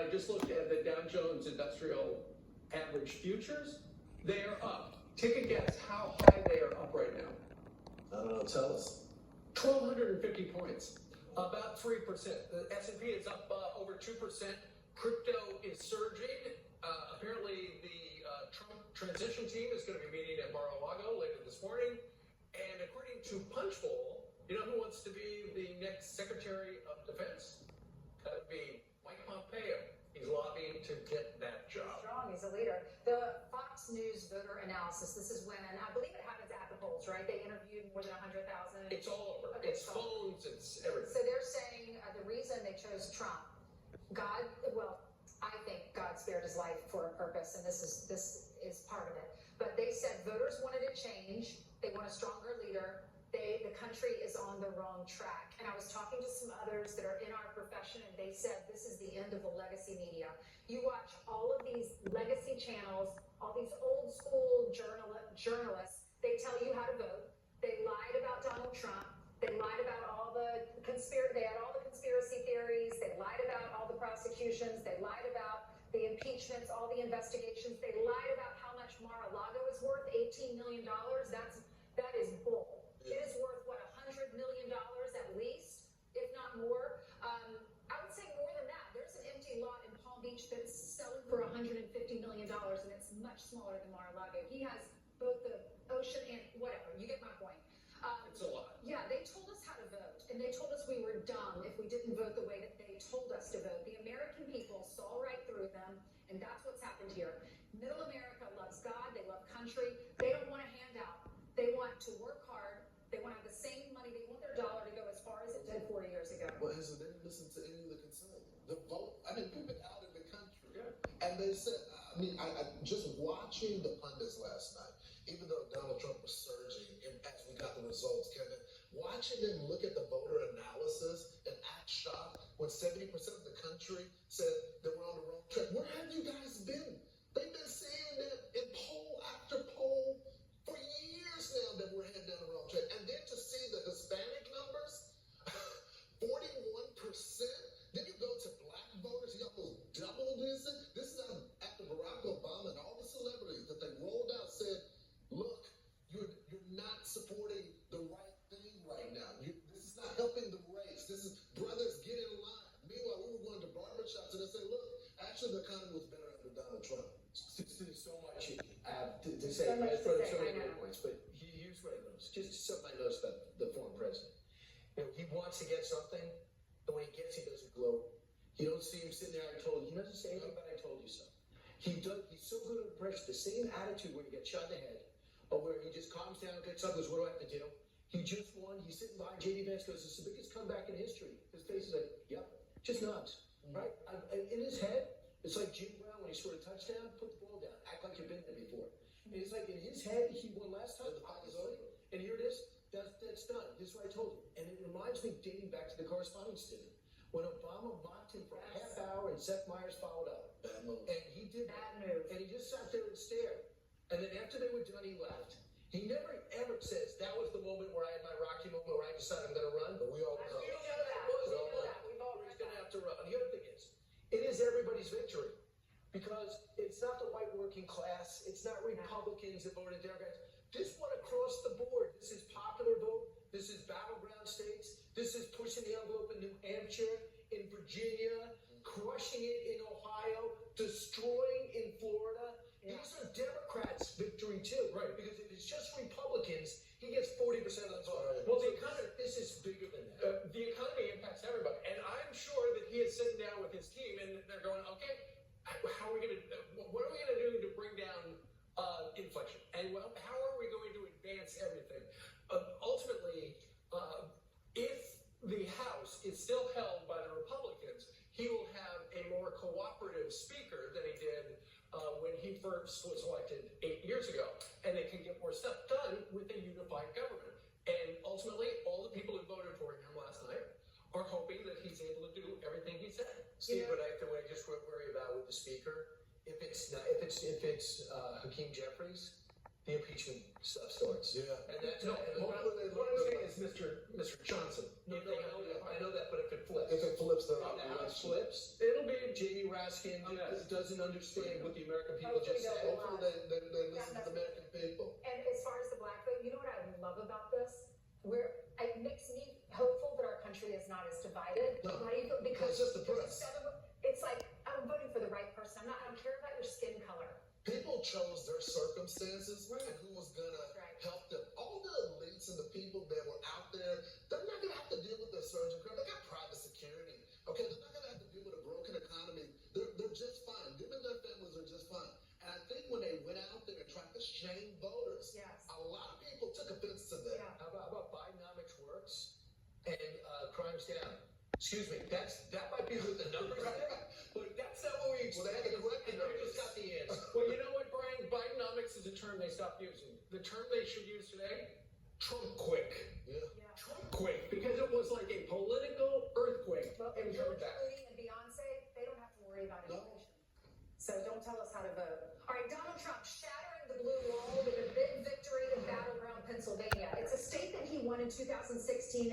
I just looked at the Dow Jones Industrial Average Futures. They are up. Take a guess how high they are up right now. I don't know, tell us. 1,250 points, about 3%. The S&P is up over 2%. Crypto is surging. Apparently, the Trump transition team is going to be meeting at Mar-a-Lago later this morning. And according to Punchbowl, you know who wants to be the next Secretary of Defense? That would be Mike Pompeo. He's lobbying to get that job. He's strong. He's a leader. The Fox News voter analysis. This is when, I believe it happens at the polls, right? They interviewed more than 100,000. It's all over. Okay, It's phones. It's everything. So they're saying the reason they chose Trump, I think God spared his life for a purpose, and this is part of it. But they said voters wanted a change. They want a stronger leader. The country is on the wrong track. And I was talking to some others that are in our profession, and they said this is the end of the legacy media. You watch all of these legacy channels, all these old school journalists, they tell you how to vote. They lied about Donald Trump. They lied about all the they had all the conspiracy theories. They lied about all the prosecutions. They lied about the impeachments, all the investigations. They lied about how much Mar-a-Lago is worth, $18 million. That is bull. It is worth, what, $100 million at least, if not more. I would say more than that. There's an empty lot in Palm Beach that's selling for $150 million, and it's much smaller than Mar-a-Lago. He has both the ocean and whatever. You get my point. It's a lot. Yeah, they told us how to vote, and they told us we were dumb if we didn't vote the way that they told us to vote. The American people saw right through them, and that's what's happened here. Middle America loves God. They love country. They don't want a handout. They want to work hard. They want to have the same money. They want their dollar to go as far as it did 40 years ago. Well, they didn't listen to any of the concern. The vote, we've been out of the country. Yeah. And they said, I just watching the pundits last night, even though Donald Trump was surging, and as we got the results, Kevin, watching them look at the voter analysis and act shocked when 70% of the country said that we're on the wrong track. Where have you guys been? They've been saying that in poll after poll for years now that we're heading down the wrong track. And then to see the Hispanic numbers, 41%. Then you go to black voters, you almost double this. This is after Barack Obama and all the celebrities that they rolled out said, look, you're not supporting the right thing right now. This is not helping the race. This is, brothers, get in line. Meanwhile, we were going to barbershops and they say, look, actually the economy was better under Donald Trump. There's so much to say. So much to say. So many good points, but here's what I noticed. Just something I noticed about the former president. You know, he wants to get something, and when he gets, he doesn't gloat. You don't see him sitting there, I told you. He doesn't say anything but I told you so. He's so good at impress the same attitude when he gets shot in the head, or where he just calms down, gets up, goes, what do I have to do? He just won. He's sitting behind J.D. Vance, goes, it's the biggest comeback in history. His face is like, yep, just nods, right? In his head, it's like Jim Brown when he scored a touchdown, put the ball down, act like you've been there before. And it's like in his head, he won last time, the pot is over, and here it is. That's done. This is what I told you. And it reminds me, dating back to the correspondence dinner, when Obama mocked him for a half hour and Seth Meyers followed up. Bad move. And he did that move. And he just sat there and stared. And then after they were done, he left. He never ever says, that was the moment where I had my Rocky moment where I decided I'm going to run. But we all know. We know that. We've all he's going to have to run. And the other thing is, it is everybody's victory. Because it's not the white working class. It's not Republicans that voted Democrats. This one across the board. This is popular vote. This is battleground states. This is pushing the envelope in New Hampshire, in Virginia, crushing it in Ohio, destroying in Florida. Yeah. These are Democrats' victory too, right? Because if it's just Republicans, he gets 40% of the vote. Right. Well, the economy, this is bigger than that. The economy impacts everybody, and I'm sure that he is sitting down with his team, and they're going, okay, how are we going to? What are we going to do to bring down inflation? And how are we going to advance everything? Ultimately, if the House is still held by the Republicans, he will have a more cooperative speaker than he did when he first was elected 8 years ago. And they can get more stuff done with a unified government. And ultimately, all the people who voted for him last night are hoping that he's able to do everything he said. Steve, what I just worry about with the speaker, if it's Hakeem Jeffries, the impeachment stuff starts. Yeah. And that's what I'm saying is Mr. Johnson. I know that, but if it flips. flips the On the House election. flips, it'll be Jamie Raskin Oh, yes. that doesn't understand what the American people Hopefully just said. they'll- Hopefully they listen to the American people. And as far as the black vote, you know what I love about this? It makes me hopeful that our country is not as divided. No. Why do you feel- because It's just the there's press. it's like, I'm voting for the right person. I don't care about your skin color. People chose their circumstances Right. and who was gonna Right. help them. All the elites and the people that were out there, they're not gonna have to deal with their surgeon crime. They got private security. Okay, they're not gonna have to deal with a broken economy. They're just fine. Them and their families are just fine. And I think when they went out there and tried to shame voters, Yes. a lot of people took offense to that. Yeah. How about Bidenomics works and crime's down? Excuse me, that might be what the numbers say, but that's not what we Well, they had expected. to correct the And they numbers. just got the answer. Well, you know what, Brian? Bidenomics is a term they stopped using. The term they should use today, Trump quick. Yeah. Yeah. Trump quick, because it was like a political earthquake. Well, And George come back. Clooney and Beyonce, they don't have to worry about No. inflation. So don't tell us how to vote. All right, Donald Trump shattering the blue wall with a big victory in battleground Pennsylvania. It's a state that he won in 2016.